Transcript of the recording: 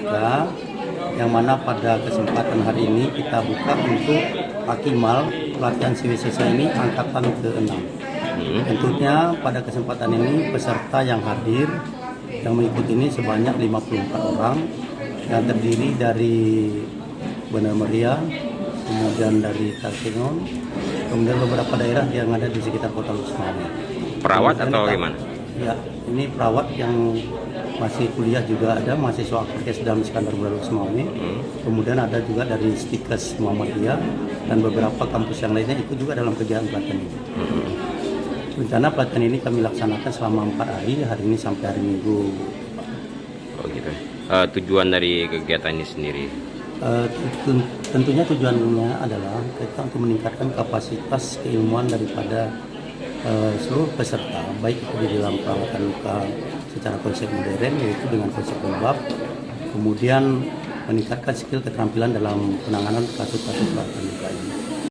luka, yang mana pada kesempatan hari ini kita buka untuk Akimal pelatihan CWSS ini angkatan ke-6. Tentunya pada kesempatan ini peserta yang hadir yang mengikuti ini sebanyak 54 orang yang terdiri dari Benar Meriah, kemudian dari Tarsingon, kemudian beberapa daerah yang ada di sekitar Kota Lusmani. Perawat atau gimana? Ya, ini perawat yang masih kuliah juga ada, mahasiswa Kesdam Iskandar Muda Lusmani. Kemudian ada juga dari Stikes Muhammadiyah dan beberapa kampus yang lainnya ikut juga dalam kegiatan pelatihan ini. Rencana pelatihan ini kami laksanakan selama 4 hari ini sampai hari Minggu. Oh gitu. Tujuan dari kegiatan ini sendiri? Tentunya tujuannya adalah kita untuk meningkatkan kapasitas keilmuan daripada seluruh peserta, baik itu di dalam perawatan luka secara konsep modern yaitu dengan konsep lembab, kemudian meningkatkan skill keterampilan dalam penanganan kasus-kasus perawatan luka ini.